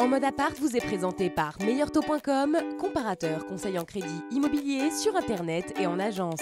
En mode appart vous est présenté par meilleurtaux.com, comparateur conseil en crédit immobilier sur internet et en agence.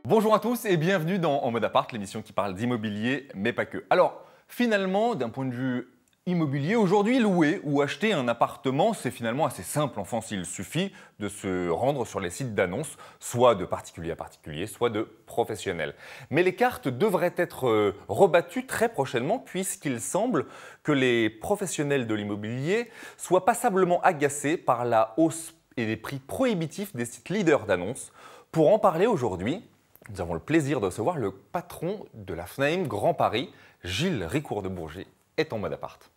Bonjour à tous et bienvenue dans En mode appart, l'émission qui parle d'immobilier, mais pas que. Alors, finalement, d'un point de vue immobilier, aujourd'hui, louer ou acheter un appartement, c'est finalement assez simple. Enfin, il suffit de se rendre sur les sites d'annonces, soit de particulier à particulier, soit de professionnel. Mais les cartes devraient être rebattues très prochainement, puisqu'il semble que les professionnels de l'immobilier soient passablement agacés par la hausse et les prix prohibitifs des sites leaders d'annonces. Pour en parler aujourd'hui, nous avons le plaisir de recevoir le patron de la FNAIM Grand Paris, Gilles Ricourt de Bourget, est en mode appart.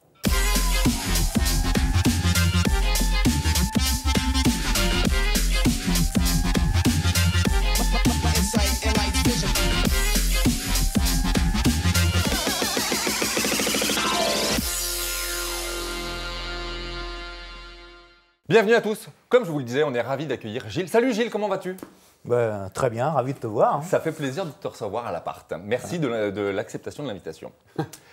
Bienvenue à tous. Comme je vous le disais, on est ravis d'accueillir Gilles. Salut Gilles, comment vas-tu ? Très bien, ravi de te voir. Ça fait plaisir de te recevoir à l'appart. Merci de l'acceptation de l'invitation.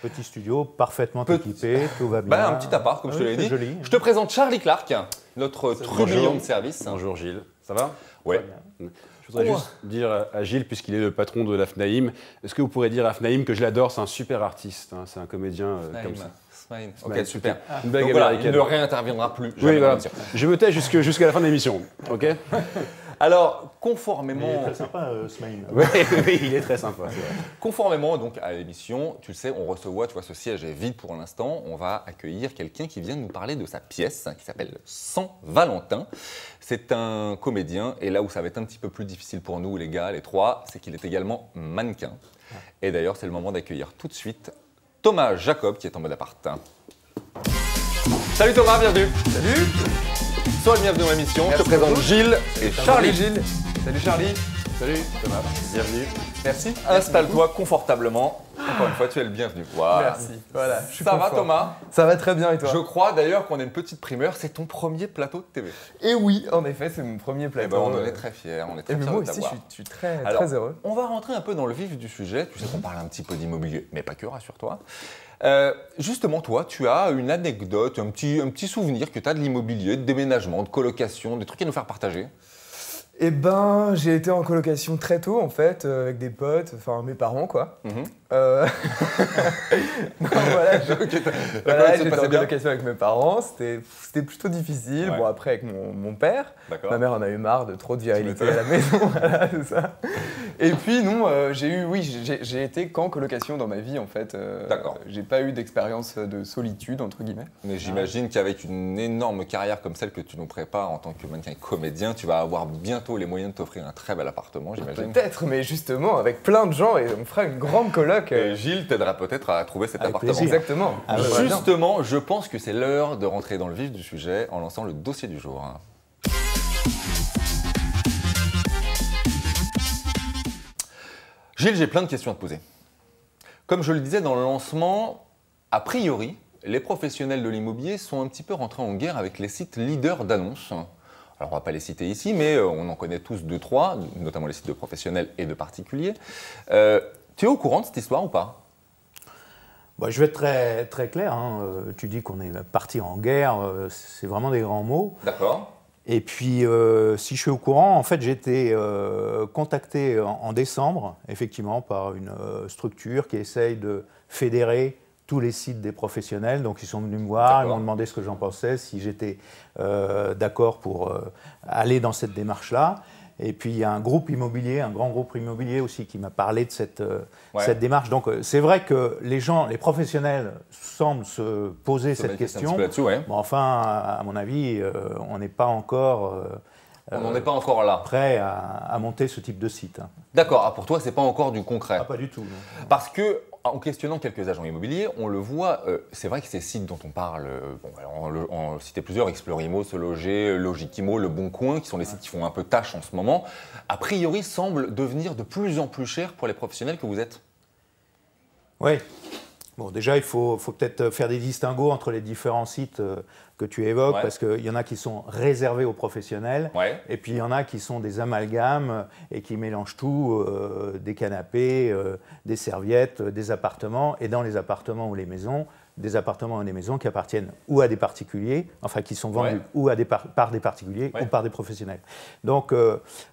Petit studio, parfaitement équipé, tout va bien. Un petit appart, comme je te l'ai dit. Joli. Je te présente Charlie Clark, notre trublion de service. Bonjour Gilles, ça va? Ouais. Je voudrais juste dire à Gilles, puisqu'il est le patron de la FNAIM, est-ce que vous pourrez dire à FNAIM que je l'adore, c'est un super artiste, hein, c'est un comédien comme ça. Ok, super. Une blague Donc voilà, il américaine. ne réinterviendra plus. Oui, voilà. Je me tais jusqu'à la fin de l'émission, ok? Alors, Il conformément, est très sympa, Smaïn. Oui, il est très sympa. C'est vrai. conformément donc à l'émission, tu le sais, on reçoit, tu vois, ce siège est vide pour l'instant. On va accueillir quelqu'un qui vient nous parler de sa pièce, qui s'appelle Saint-Valentin. C'est un comédien, et là où ça va être un petit peu plus difficile pour nous, les gars, les trois, c'est qu'il est également mannequin. Et d'ailleurs, c'est le moment d'accueillir tout de suite Thomas Jacob, qui est en mode appart. Salut Thomas, bienvenue. Salut. Sois le bienvenu dans l'émission. Je te Merci présente beaucoup. Gilles et Charlie. Salut Gilles. Salut Charlie. Salut Thomas, bienvenue. Merci. Installe-toi confortablement. Encore une fois, tu es le bienvenu. Voilà. Merci. Voilà. je suis Ça va confort. Thomas? Ça va très bien et toi? Je crois d'ailleurs qu'on a une petite primeur, c'est ton premier plateau de TV. Et oui, en effet, c'est mon premier Eh plateau. ben, on en est très fiers, on est très Et mais fiers moi de aussi, t'avoir. je suis très, Alors, très heureux. on va rentrer un peu dans le vif du sujet. Tu sais qu'on parle un petit peu d'immobilier, mais pas que, rassure-toi. Justement, toi, tu as une anecdote, un petit souvenir que tu as de l'immobilier, de déménagement, de colocation, des trucs à nous faire partager. Eh ben, j'ai été en colocation très tôt en fait, avec des potes, enfin mes parents quoi. Non, voilà, voilà, j'étais en colocation avec mes parents, c'était plutôt difficile. Ouais. Bon, après avec mon père, D'accord. ma mère en a eu marre de trop de virilité à la maison, voilà, c'est ça. Et puis non, j'ai été qu'en colocation dans ma vie en fait. D'accord. J'ai pas eu d'expérience de solitude entre guillemets. Mais j'imagine qu'avec une énorme carrière comme celle que tu nous prépares en tant que mannequin et comédien, tu vas avoir bientôt les moyens de t'offrir un très bel appartement, j'imagine. Peut-être, mais justement avec plein de gens et on fera une grande coloc. Et Gilles t'aidera peut-être à trouver cet Avec appartement. plaisir. Exactement. Ah ouais, Voilà. Justement, je pense que c'est l'heure de rentrer dans le vif du sujet en lançant le dossier du jour. Gilles, j'ai plein de questions à te poser. Comme je le disais dans le lancement, a priori, les professionnels de l'immobilier sont un petit peu rentrés en guerre avec les sites leaders d'annonces. Alors, on ne va pas les citer ici, mais on en connaît tous deux, trois, notamment les sites de professionnels et de particuliers. Tu es au courant de cette histoire ou pas ? Je vais être très, très clair. Hein. Tu dis qu'on est parti en guerre, c'est vraiment des grands mots. D'accord. Et puis, si je suis au courant, en fait, j'ai été contacté en décembre, effectivement, par une structure qui essaye de fédérer tous les sites des professionnels. Donc, ils sont venus me voir, ils m'ont demandé ce que j'en pensais, si j'étais d'accord pour aller dans cette démarche-là. Et puis, il y a un groupe immobilier, un grand groupe immobilier aussi, qui m'a parlé de cette démarche. Donc, c'est vrai que les professionnels semblent se poser cette question. Là-dessus, ouais. Bon, enfin, à mon avis, on n'est pas encore On n'en est pas encore là. prêt à monter ce type de site. Hein. D'accord, ah, pour toi, c'est pas encore du concret. Ah, pas du tout. Non. Parce que, en questionnant quelques agents immobiliers, on le voit, c'est vrai que ces sites dont on parle, on citait plusieurs, Explorimo, Se Loger, Logikimo, Le Bon Coin, qui sont les sites qui font un peu tâche en ce moment, a priori semblent devenir de plus en plus chers pour les professionnels que vous êtes. Oui. Bon, déjà, il faut peut-être faire des distinguos entre les différents sites que tu évoques, Ouais. parce qu'il y en a qui sont réservés aux professionnels, Ouais. et puis il y en a qui sont des amalgames et qui mélangent tout, des canapés, des serviettes, des appartements, et dans les appartements ou les maisons, des appartements et des maisons qui appartiennent ou à des particuliers, enfin qui sont vendus Ouais. ou à par des particuliers Ouais. ou par des professionnels. Donc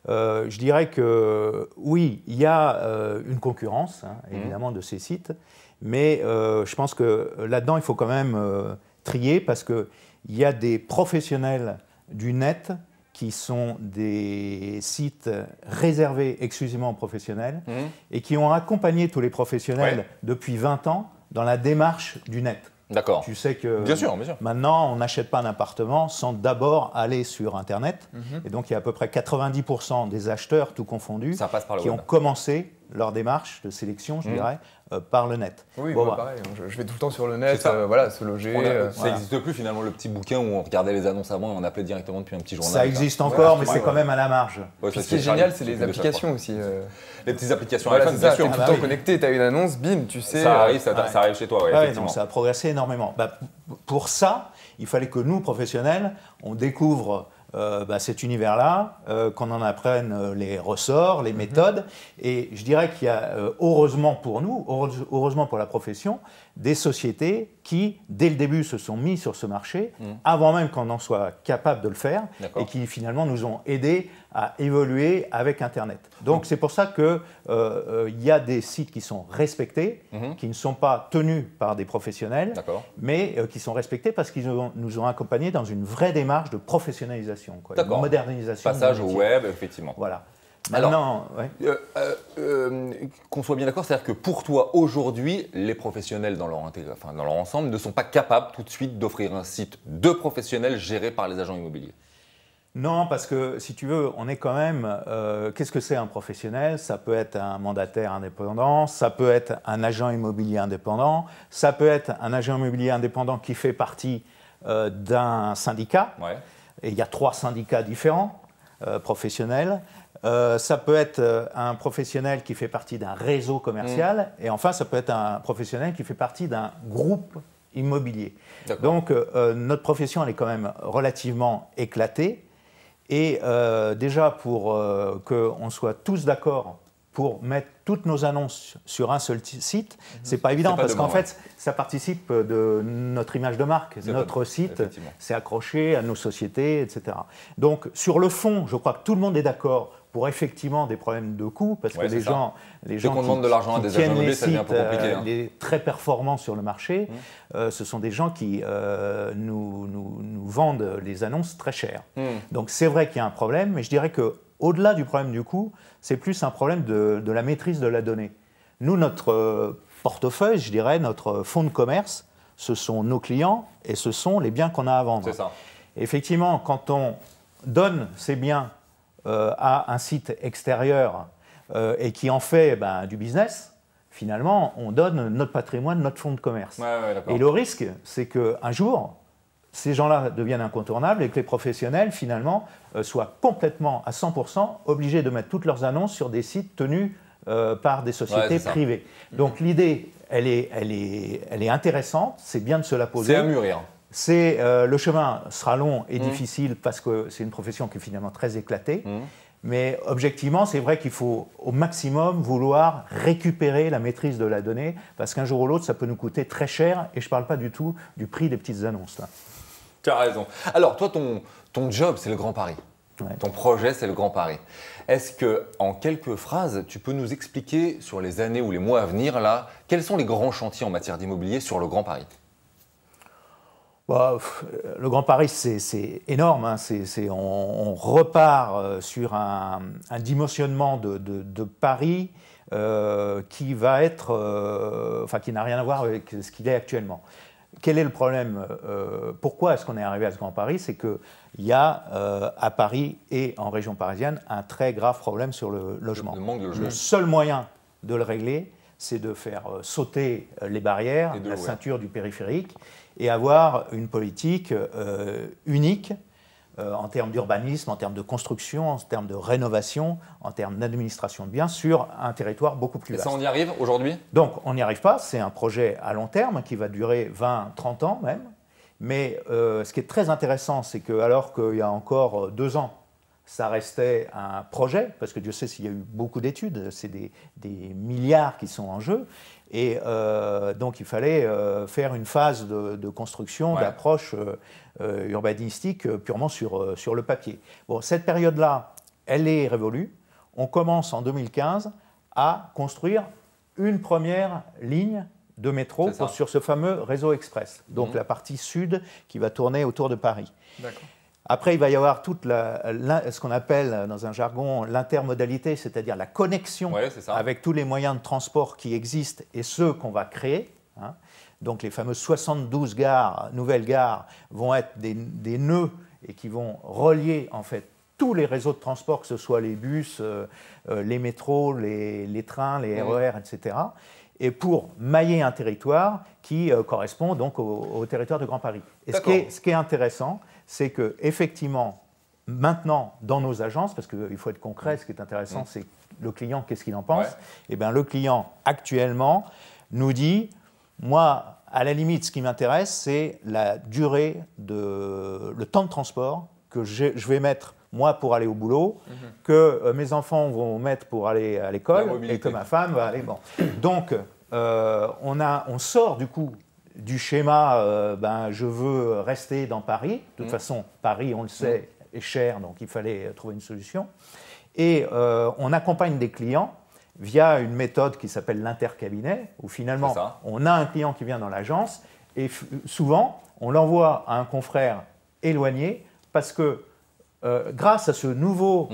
je dirais que oui, il y a une concurrence, hein, évidemment, de ces sites, mais je pense que là-dedans, il faut quand même trier parce qu'il y a des professionnels du net qui sont des sites réservés exclusivement aux professionnels et qui ont accompagné tous les professionnels Ouais. depuis 20 ans dans la démarche du net. D'accord. Tu sais que Bien sûr, bien sûr. maintenant, on n'achète pas un appartement sans d'abord aller sur Internet. Et donc, il y a à peu près 90% des acheteurs, tout confondus, Ça passe par le qui web. ont commencé leur démarche de sélection, je dirais, par le net. Oui, Bon, moi, voilà. pareil, je vais tout le temps sur le net, C'est ça. voilà, se loger. Ça voilà. n'existe plus finalement le petit bouquin où on regardait les annonces avant et on appelait directement depuis un petit journal. Ça existe encore, mais Ouais, c'est ouais. quand même à la marge. Ouais, Puis ça, ce qui est c'est génial, Charlie c'est qui les fait de ça, applications aussi. quoi. Les petites applications Voilà, iPhone, c'est bien ça, sûr. t'es tout Ah le bah temps oui. connecté, t'as une annonce, bim, tu sais. Ça arrive, ça Ouais. arrive chez toi, ouais, Ouais, effectivement. donc ça a progressé énormément. Pour ça, il fallait que nous, professionnels, on découvre cet univers-là, qu'on en apprenne les ressorts, les méthodes. Et je dirais qu'il y a, heureusement pour nous, heureusement pour la profession, des sociétés qui, dès le début, se sont mis sur ce marché, avant même qu'on en soit capable de le faire, D'accord. et qui finalement nous ont aidés à évoluer avec Internet. Donc c'est pour ça qu'il y a des sites qui sont respectés, qui ne sont pas tenus par des professionnels, D'accord. mais qui sont respectés parce qu'ils nous ont accompagnés dans une vraie démarche de professionnalisation, quoi, de D'accord. modernisation. Passage du au métier. web, effectivement. Voilà. Alors, Maintenant, ouais. Qu'on soit bien d'accord, c'est-à-dire que pour toi, aujourd'hui, les professionnels dans leur ensemble ne sont pas capables tout de suite d'offrir un site de professionnels géré par les agents immobiliers. Non, parce que si tu veux, on est quand même. Qu'est-ce que c'est un professionnel? Ça peut être un mandataire indépendant, ça peut être un agent immobilier indépendant, ça peut être un agent immobilier indépendant qui fait partie d'un syndicat. Ouais. Et il y a 3 syndicats différents professionnels. Ça peut être un professionnel qui fait partie d'un réseau commercial. Et enfin, ça peut être un professionnel qui fait partie d'un groupe immobilier. D'accord. Donc, notre profession, elle est quand même relativement éclatée. Et déjà, pour qu'on soit tous d'accord pour mettre toutes nos annonces sur un seul site, c'est pas évident pas parce demain, qu'en fait, ça participe de notre image de marque. C'est Notre pas- site, effectivement. c'est accroché à nos sociétés, etc. Donc, sur le fond, je crois que tout le monde est d'accord pour effectivement des problèmes de coûts, parce Ouais, que c'est les ça. gens Dès qu'on demande de l'argent à des agents tiennent les immobiliers, ça devient un peu sites, compliqué, hein. les très performants sur le marché, ce sont des gens qui nous vendent les annonces très chères. Donc c'est vrai qu'il y a un problème, mais je dirais qu'au-delà du problème du coût, c'est plus un problème de la maîtrise de la donnée. Nous, notre portefeuille, je dirais, notre fonds de commerce, ce sont nos clients et ce sont les biens qu'on a à vendre. C'est ça. Effectivement, quand on donne ces biens à un site extérieur et qui en fait du business, finalement, on donne notre patrimoine, notre fonds de commerce. Ouais, d'accord. Et le risque, c'est qu'un jour, ces gens-là deviennent incontournables et que les professionnels, finalement, soient complètement, à 100%, obligés de mettre toutes leurs annonces sur des sites tenus par des sociétés c'est ça. privées. Donc l'idée, elle est intéressante, c'est bien de se la poser. C'est à mûrir. Le chemin sera long et difficile parce que c'est une profession qui est finalement très éclatée. Mais objectivement, c'est vrai qu'il faut au maximum vouloir récupérer la maîtrise de la donnée parce qu'un jour ou l'autre, ça peut nous coûter très cher et je ne parle pas du tout du prix des petites annonces. Là. Tu as raison. Alors, toi, ton job, c'est le Grand Paris. Ouais. Ton projet, c'est le Grand Paris. Est-ce que, en quelques phrases, tu peux nous expliquer sur les années ou les mois à venir, là, quels sont les grands chantiers en matière d'immobilier sur le Grand Paris? Le Grand Paris, c'est énorme. Hein. On repart sur un dimensionnement de Paris qui va être, qui n'a rien à voir avec ce qu'il est actuellement. Quel est le problème? Pourquoi est-ce qu'on est arrivé à ce Grand Paris? C'est qu'il y a à Paris et en région parisienne un très grave problème sur le logement. Le manque de logement. Le seul moyen de le régler, c'est de faire sauter les barrières, Et de la louer. ceinture du périphérique, et avoir une politique unique en termes d'urbanisme, en termes de construction, en termes de rénovation, en termes d'administration de biens sur un territoire beaucoup plus Et vaste. ça, on y arrive aujourd'hui? Donc on n'y arrive pas, c'est un projet à long terme qui va durer 20, 30 ans même. Mais ce qui est très intéressant, c'est que alors qu'il y a encore 2 ans, ça restait un projet, parce que Dieu sait s'il y a eu beaucoup d'études, c'est des milliards qui sont en jeu, et donc il fallait faire une phase de construction, d'approche urbanistique purement sur le papier. Bon, cette période-là, elle est révolue. On commence en 2015 à construire une première ligne de métro sur ce fameux réseau express, donc la partie sud qui va tourner autour de Paris. D'accord. Après, il va y avoir toute ce qu'on appelle dans un jargon l'intermodalité, c'est-à-dire la connexion avec tous les moyens de transport qui existent et ceux qu'on va créer. Hein. Donc les fameuses 72 nouvelles gares vont être des nœuds et qui vont relier en fait tous les réseaux de transport, que ce soit les bus, les métros, les trains, les RER, etc. Et pour mailler un territoire qui correspond donc au territoire de Grand Paris. Et ce qui est intéressant, c'est qu'effectivement, maintenant, dans nos agences, parce qu'il faut être concret, ce qui est intéressant, c'est le client, qu'est-ce qu'il en pense? Eh bien, le client, actuellement, nous dit, moi, à la limite, ce qui m'intéresse, c'est la durée, le temps de transport que je vais mettre, moi, pour aller au boulot, que mes enfants vont mettre pour aller à l'école, et que ma femme va aller... Bon. Donc, on sort, du coup, du schéma, je veux rester dans Paris. De toute façon, Paris, on le sait, est cher, donc il fallait trouver une solution. Et on accompagne des clients via une méthode qui s'appelle l'intercabinet, où finalement, on a un client qui vient dans l'agence, et souvent, on l'envoie à un confrère éloigné, parce que grâce à ce nouveau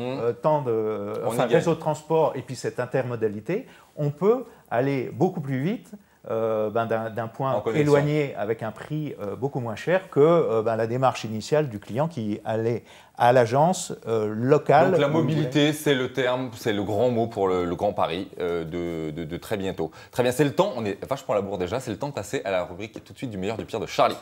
réseau de transport et puis cette intermodalité, on peut aller beaucoup plus vite d'un point éloigné avec un prix beaucoup moins cher que la démarche initiale du client qui allait à l'agence locale. Donc la mobilité, c'est le terme, c'est le grand mot pour le Grand Paris de très bientôt. Très bien, c'est le temps, on est vachement à la bourre déjà, c'est le temps de passer à la rubrique tout de suite du meilleur du pire de Charlie.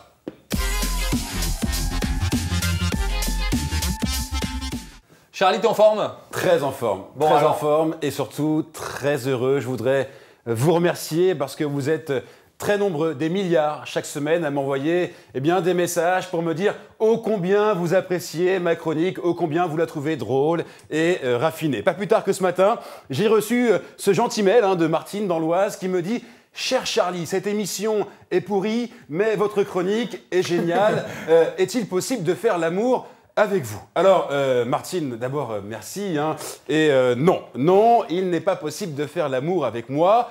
Charlie, t'es en forme? Très en forme, en forme et surtout très heureux. Je voudrais vous remercier parce que vous êtes très nombreux, des milliards chaque semaine à m'envoyer des messages pour me dire ô combien vous appréciez ma chronique, ô combien vous la trouvez drôle et raffinée. Pas plus tard que ce matin, j'ai reçu ce gentil mail de Martine dans l'Oise qui me dit « Cher Charlie, cette émission est pourrie, mais votre chronique est géniale. Est-il possible de faire l'amour ?» avec vous. Alors, Martine, d'abord, merci. Et non, il n'est pas possible de faire l'amour avec moi,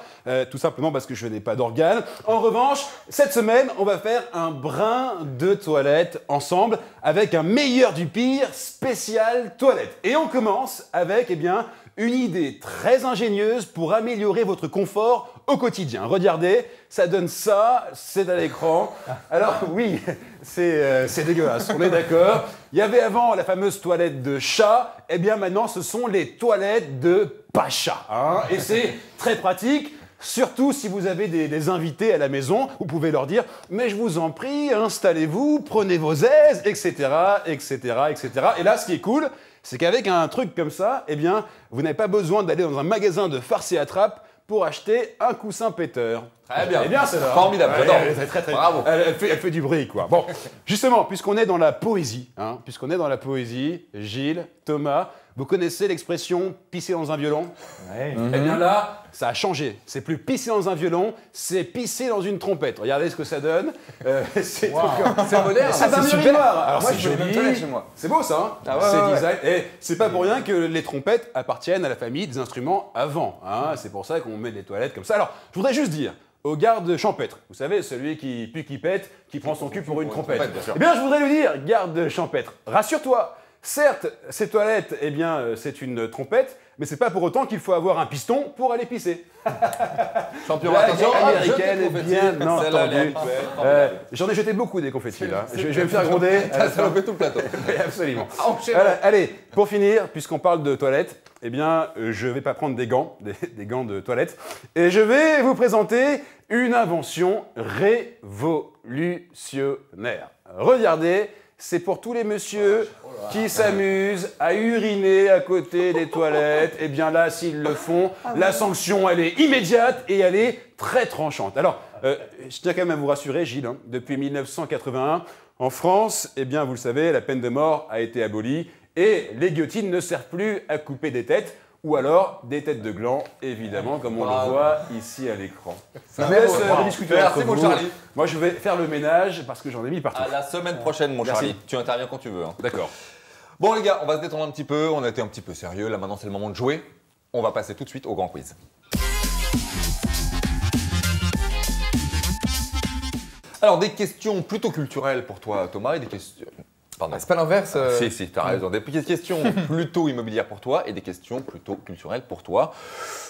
tout simplement parce que je n'ai pas d'organes. En revanche, cette semaine, on va faire un brin de toilette ensemble avec un meilleur du pire spécial toilette. Et on commence avec, une idée très ingénieuse pour améliorer votre confort au quotidien. Regardez, ça donne ça, c'est à l'écran. Alors oui, c'est dégueulasse, on est d'accord. Il y avait avant la fameuse toilette de chat, maintenant ce sont les toilettes de pacha. Et c'est très pratique. Surtout si vous avez des invités à la maison, vous pouvez leur dire « Mais je vous en prie, installez-vous, prenez vos aises, etc. etc. etc. » Et là, ce qui est cool, c'est qu'avec un truc comme ça, vous n'avez pas besoin d'aller dans un magasin de farce et attrape pour acheter un coussin péteur. Très bien, c'est formidable, j'adore. Très, bravo. Elle fait du bruit, quoi. Bon, justement, puisqu'on est dans la poésie, Gilles, Thomas, vous connaissez l'expression « pisser dans un violon » ? Là, ça a changé. C'est plus pisser dans un violon, c'est pisser dans une trompette. Regardez ce que ça donne. C'est moderne. C'est un urinoir. Alors c'est joli. C'est beau ça. C'est design. Et c'est pas pour rien que les trompettes appartiennent à la famille des instruments à vent. C'est pour ça qu'on met des toilettes comme ça. Alors, je voudrais juste dire au garde champêtre, vous savez, celui qui pue, qui pète, qui prend son cul pour une trompette. Je voudrais lui dire, garde champêtre, rassure-toi. Certes, ces toilettes, c'est une trompette, mais c'est pas pour autant qu'il faut avoir un piston pour aller pisser. Champion, attention, américaine, bien entendu. J'en ai jeté beaucoup des confettis là. Je vais me faire gronder. Ça fait tout le plateau. Absolument. Allez, pour finir, puisqu'on parle de toilettes, je vais pas prendre des gants de toilette, et je vais vous présenter une invention révolutionnaire. Regardez. C'est pour tous les messieurs qui s'amusent à uriner à côté des toilettes. Là, s'ils le font, la sanction, elle est immédiate et elle est très tranchante. Alors, je tiens quand même à vous rassurer, Gilles, depuis 1981, en France, vous le savez, la peine de mort a été abolie Et les guillotines ne servent plus à couper des têtes, ou alors des têtes de gland, évidemment, comme on le voit ici à l'écran. Ça me laisse discuter. Merci mon Charlie. Moi, je vais faire le ménage parce que j'en ai mis partout. À la semaine prochaine, mon Merci. Charlie. Tu interviens quand tu veux. Hein. D'accord. Bon les gars, on va se détendre un petit peu. On a été un petit peu sérieux. Là maintenant, c'est le moment de jouer. On va passer tout de suite au grand quiz. Alors, des questions plutôt culturelles pour toi, Thomas, et des questions... Pardon. C'est pas l'inverse. Si, t'as raison. Des questions plutôt immobilières pour toi et des questions plutôt culturelles pour toi.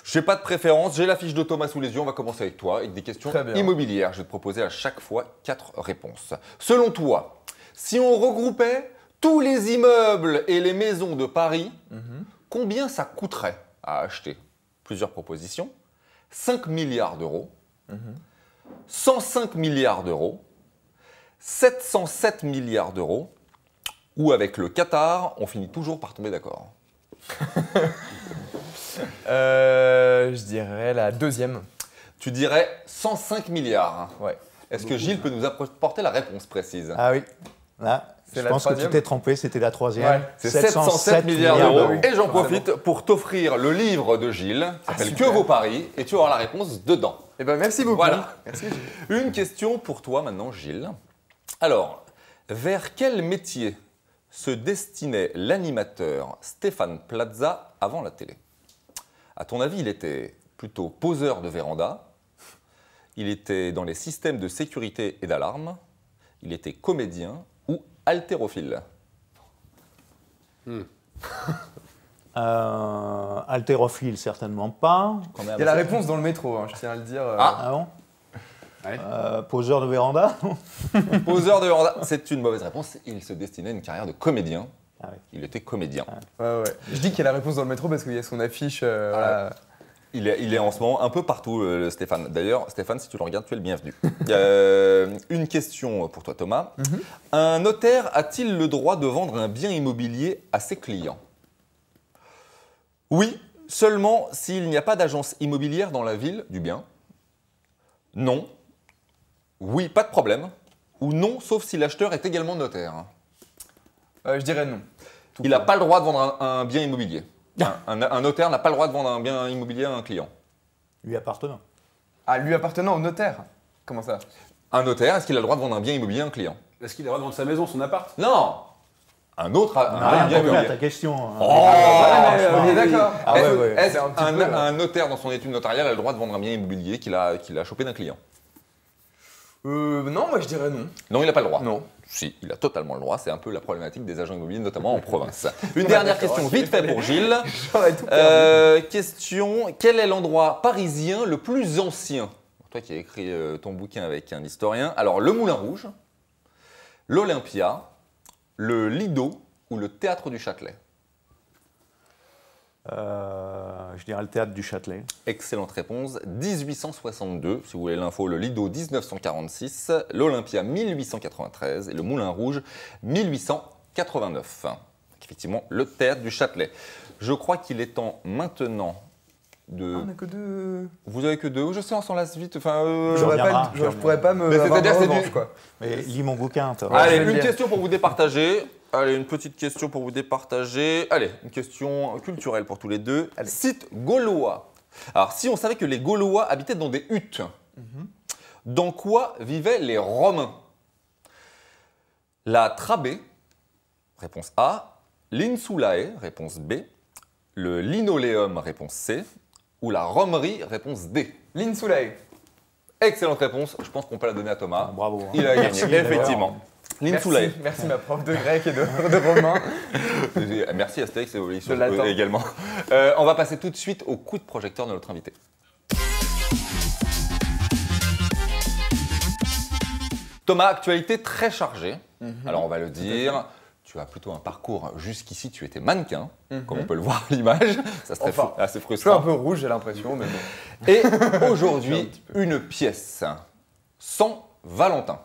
J'ai pas de préférence, j'ai la fiche de Thomas sous les yeux, on va commencer avec toi, avec des questions Très bien. immobilières. Je vais te proposer à chaque fois 4 réponses. Selon toi, si on regroupait tous les immeubles et les maisons de Paris, combien ça coûterait à acheter? Plusieurs propositions. 5 milliards d'euros, 105 milliards d'euros, 707 milliards d'euros, ou avec le Qatar, on finit toujours par tomber d'accord. Je dirais la deuxième. Tu dirais 105 milliards. Ouais. Est-ce que Gilles peut nous apporter la réponse précise? Ah oui, là, C'est je la pense que tu troisième. t'es trompé, c'était la troisième. Ouais, C'est 707 milliards d'euros. oui. Et j'en profite pour t'offrir le livre de Gilles, qui s'appelle Que vaut Paris, et tu auras la réponse dedans. Eh ben merci beaucoup. Voilà. Merci, Gilles. Une question pour toi maintenant, Gilles. Alors, vers quel métier se destinait l'animateur Stéphane Plaza avant la télé? À ton avis, il était plutôt poseur de véranda, il était dans les systèmes de sécurité et d'alarme, il était comédien ou haltérophile? Haltérophile, certainement pas. Il y a la réponse dans le métro, hein, je tiens à le dire. Ah bon? Ouais. Poseur de véranda? Poseur de véranda, c'est une mauvaise réponse. Il se destinait à une carrière de comédien. Ah oui. Il était comédien. Ouais. Je dis qu'il y a la réponse dans le métro parce qu'il y a son affiche. Voilà. Il est en ce moment un peu partout, le Stéphane. D'ailleurs, Stéphane, si tu le regardes, tu es le bienvenu. Une question pour toi, Thomas. Un notaire a-t-il le droit de vendre un bien immobilier à ses clients? Oui, seulement s'il n'y a pas d'agence immobilière dans la ville du bien. Non. Oui, pas de problème. Ou non, sauf si l'acheteur est également notaire. Je dirais non. Tout Il n'a court. pas le droit de vendre un bien immobilier. Un notaire n'a pas le droit de vendre un bien immobilier à un client. Lui appartenant. Ah, lui appartenant au notaire. Comment ça? Un notaire, est-ce qu'il a le droit de vendre un bien immobilier à un client? Est-ce qu'il a le droit de vendre sa maison, son appart? Non. Un autre On n'a rien bien compris à immobilier. ta question. On est d'accord. Ah ouais, Est-ce ouais. est-ce C'est un petit un, peu, là. un notaire dans son étude notariale a le droit de vendre un bien immobilier qu'il a chopé d'un client? Non, moi je dirais non. Non, il n'a pas le droit. Non. Si, il a totalement le droit. C'est un peu la problématique des agents immobiliers, notamment en province. Une dernière question, vite fait pour Gilles. J'aurais tout perdu. Question, quel est l'endroit parisien le plus ancien? Toi qui as écrit ton bouquin avec un historien. Alors, le Moulin Rouge, l'Olympia, le Lido ou le Théâtre du Châtelet? Je dirais le théâtre du Châtelet. Excellente réponse. 1862, si vous voulez l'info, le Lido 1946, l'Olympia 1893 et le Moulin Rouge 1889. Effectivement, le Théâtre du Châtelet. Je crois qu'il est temps maintenant de... On a que deux. Vous avez que deux? Je sais, on s'en lasse vite. Enfin, Je pourrais pas me. Mais avoir c'est-à-dire, ma c'est revanche, du- quoi. Mais lis mon bouquin, toi. Allez, je vais une le question pour vous départager. Allez, une petite question pour vous départager. Allez, une question culturelle pour tous les deux. Allez. Site gaulois. Alors, si on savait que les Gaulois habitaient dans des huttes, dans quoi vivaient les Romains? La Trabée, réponse A. L'Insulae, réponse B. Le linoléum, réponse C. Ou la romerie, réponse D. L'Insulae. Excellente réponse. Je pense qu'on peut la donner à Thomas. Ah, bravo. Il a gagné, Merci, effectivement. L'Insulae. Merci ma prof de grec et de romain. Merci Astérix et Obélix De latin. également. On va passer tout de suite au coup de projecteur de notre invité. Thomas, actualité très chargée. Alors on va le dire, tu as plutôt un parcours jusqu'ici, tu étais mannequin, comme on peut le voir à l'image. Ça serait Enfin, assez Je suis un frustrant. peu rouge, j'ai l'impression, mais bon. Et Un aujourd'hui, petit peu. une pièce sans Valentin.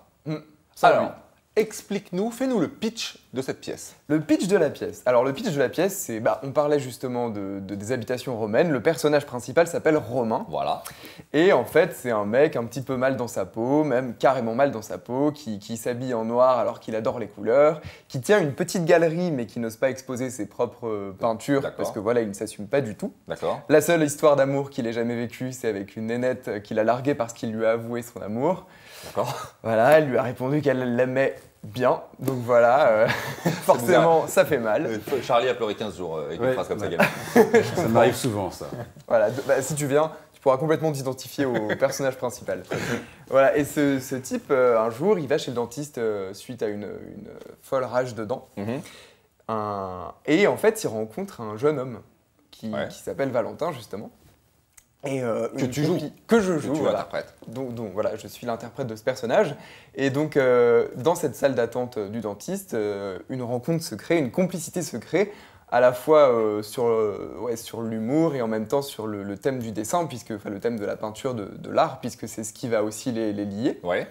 Ça, Alors, oui. explique-nous, fais-nous le pitch de cette pièce. Le pitch de la pièce. Alors le pitch de la pièce, c'est, on parlait justement des habitations romaines. Le personnage principal s'appelle Romain. Voilà. Et en fait, c'est un mec un petit peu mal dans sa peau, même carrément mal dans sa peau, qui s'habille en noir alors qu'il adore les couleurs, qui tient une petite galerie mais qui n'ose pas exposer ses propres peintures parce que voilà, il ne s'assume pas du tout. D'accord. La seule histoire d'amour qu'il ait jamais vécue, c'est avec une nénette qu'il a larguée parce qu'il lui a avoué son amour. D'accord. Voilà, elle lui a répondu qu'elle l'aimait bien, donc voilà, forcément ça fait mal. Charlie a pleuré 15 jours avec une phrase comme ça. Ça m'arrive souvent, ça. Voilà, si tu viens, tu pourras complètement t'identifier au personnage principal. Voilà, et ce type, un jour, il va chez le dentiste suite à une folle rage de dents. Et en fait, il rencontre un jeune homme qui s'appelle Valentin, justement. Et que tu joues. Que je joue. Que tu voilà. interprètes. Donc voilà, je suis l'interprète de ce personnage. Et donc, dans cette salle d'attente du dentiste, une rencontre se crée, une complicité se crée, à la fois sur l'humour et en même temps sur le thème du dessin, le thème de la peinture, de l'art, puisque c'est ce qui va aussi les lier. Ouais.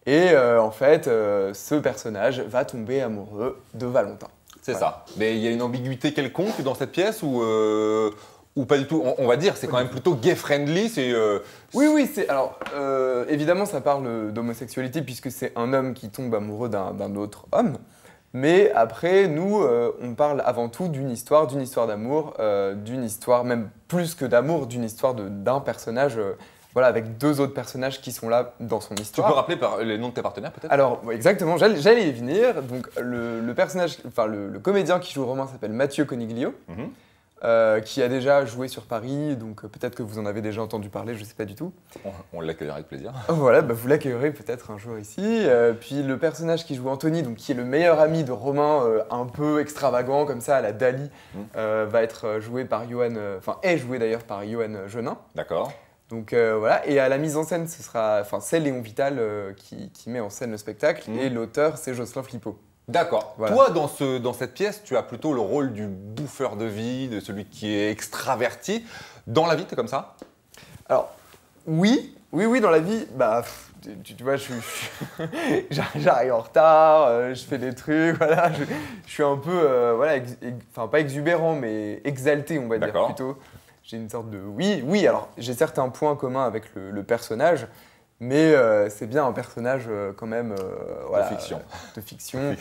Et en fait, ce personnage va tomber amoureux de Valentin. C'est ça. Mais il y a une ambiguïté quelconque dans cette pièce ou pas du tout. On va dire, c'est quand même plutôt gay-friendly. Oui, alors évidemment, ça parle d'homosexualité puisque c'est un homme qui tombe amoureux d'un autre homme. Mais après, nous, on parle avant tout d'une histoire d'amour, d'une histoire, même plus que d'amour, d'une histoire d'un personnage, avec deux autres personnages qui sont là dans son histoire. Tu peux rappeler les noms de tes partenaires peut-être ? Alors, exactement, j'allais y venir. Donc, le personnage, le comédien qui joue Romain s'appelle Mathieu Coniglio. Qui a déjà joué sur Paris, donc peut-être que vous en avez déjà entendu parler, je ne sais pas du tout. On l'accueillera avec plaisir. Voilà, vous l'accueillerez peut-être un jour ici. Puis le personnage qui joue Anthony, donc qui est le meilleur ami de Romain, un peu extravagant comme ça, à la Dali, va être joué par est joué d'ailleurs par Yoann Genin. D'accord. Donc voilà, et à la mise en scène, c'est Léon Vital qui met en scène le spectacle, et l'auteur, c'est Jocelyn Flippo. D'accord. Voilà. Toi, dans cette pièce, tu as plutôt le rôle du bouffeur de vie, de celui qui est extraverti. Dans la vie, t'es comme ça ? Alors, oui, dans la vie, tu vois, j'arrive en retard, je fais des trucs, voilà, je suis un peu, pas exubérant, mais exalté, on va dire plutôt. J'ai une sorte de... Oui, alors j'ai certains points communs avec le personnage, mais c'est bien un personnage quand même de fiction.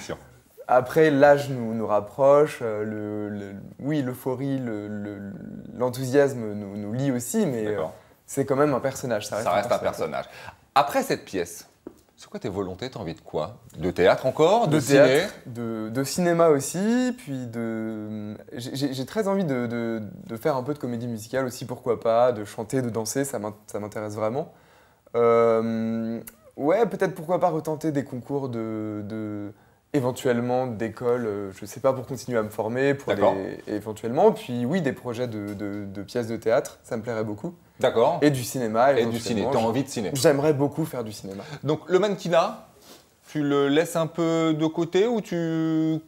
Après, l'âge nous rapproche, l'euphorie, l'enthousiasme nous lie aussi, mais c'est quand même un personnage. Ça reste un personnage. Après cette pièce, c'est quoi tes volontés ? T'as envie de quoi ? De théâtre encore ? De théâtre, de cinéma aussi, puis j'ai très envie de faire un peu de comédie musicale aussi, pourquoi pas, de chanter, de danser, ça m'intéresse vraiment. Peut-être pourquoi pas retenter des concours éventuellement d'école, je sais pas, pour continuer à me former, éventuellement. Puis oui, des projets de pièces de théâtre, ça me plairait beaucoup. D'accord. Et du cinéma. Et du ciné, t'as envie de ciné. J'aimerais beaucoup faire du cinéma. Donc le mannequinat, tu le laisses un peu de côté ou tu...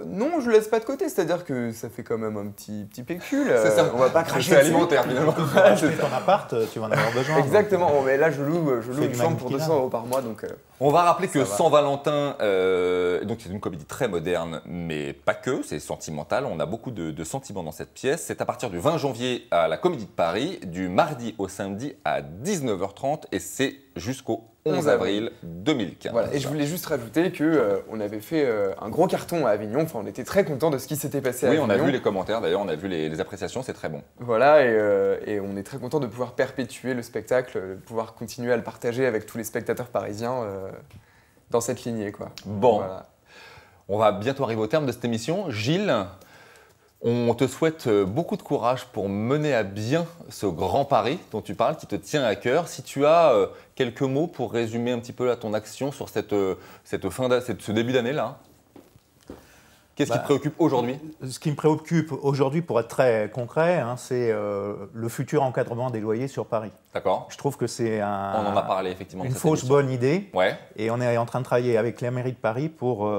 Non, je le laisse pas de côté, c'est-à-dire que ça fait quand même un petit pécule. C'est ça. On va pas cracher alimentaire finalement. Tu vas acheter ton appart, tu vas en avoir besoin. Exactement, mais là je loue une chambre pour 200 € par mois. Donc, on va rappeler que Sans Valentin, donc c'est une comédie très moderne, mais pas que, c'est sentimental. On a beaucoup de sentiments dans cette pièce. C'est à partir du 20 janvier à la Comédie de Paris, du mardi au samedi à 19h30 et c'est jusqu'au 11 avril 2015. Voilà. Et je voulais juste rajouter qu'on avait fait un gros carton à Avignon. Enfin, on était très contents de ce qui s'était passé à Avignon. Oui, on a vu les commentaires, d'ailleurs, on a vu les appréciations, c'est très bon. Voilà, et on est très contents de pouvoir perpétuer le spectacle, de pouvoir continuer à le partager avec tous les spectateurs parisiens dans cette lignée, quoi. Bon, voilà. On va bientôt arriver au terme de cette émission. Gilles, on te souhaite beaucoup de courage pour mener à bien ce grand pari dont tu parles, qui te tient à cœur. Si tu as quelques mots pour résumer un petit peu ton action sur ce début d'année-là. Qu'est-ce qui te préoccupe aujourd'hui ? Ce qui me préoccupe aujourd'hui, pour être très concret, c'est le futur encadrement des loyers sur Paris. D'accord. Je trouve que c'est on en a parlé effectivement. Une fausse bonne idée. Ouais. Et on est en train de travailler avec la mairie de Paris pour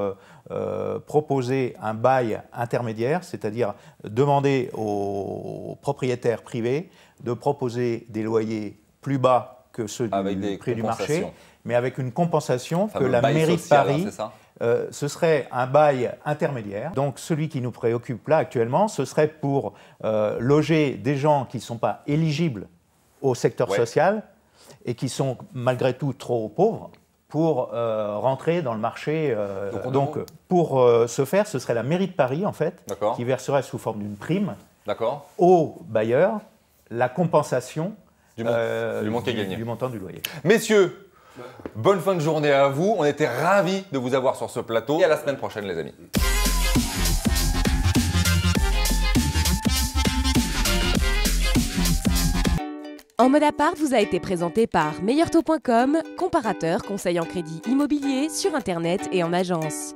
proposer un bail intermédiaire, c'est-à-dire demander aux propriétaires privés de proposer des loyers plus bas que ceux du prix du marché mais avec une compensation que Fameux la bail mairie social, de Paris, hein, c'est ça ce serait un bail intermédiaire. Donc celui qui nous préoccupe là actuellement, ce serait pour loger des gens qui ne sont pas éligibles au secteur social et qui sont malgré tout trop pauvres pour rentrer dans le marché. Donc pour ce faire, ce serait la mairie de Paris en fait, qui verserait sous forme d'une prime aux bailleurs la compensation du montant du loyer. Messieurs, bonne fin de journée à vous. On était ravis de vous avoir sur ce plateau. Et à la semaine prochaine, les amis. En mode appart vous a été présenté par meilleurtaux.com, comparateur conseil en crédit immobilier sur Internet et en agence.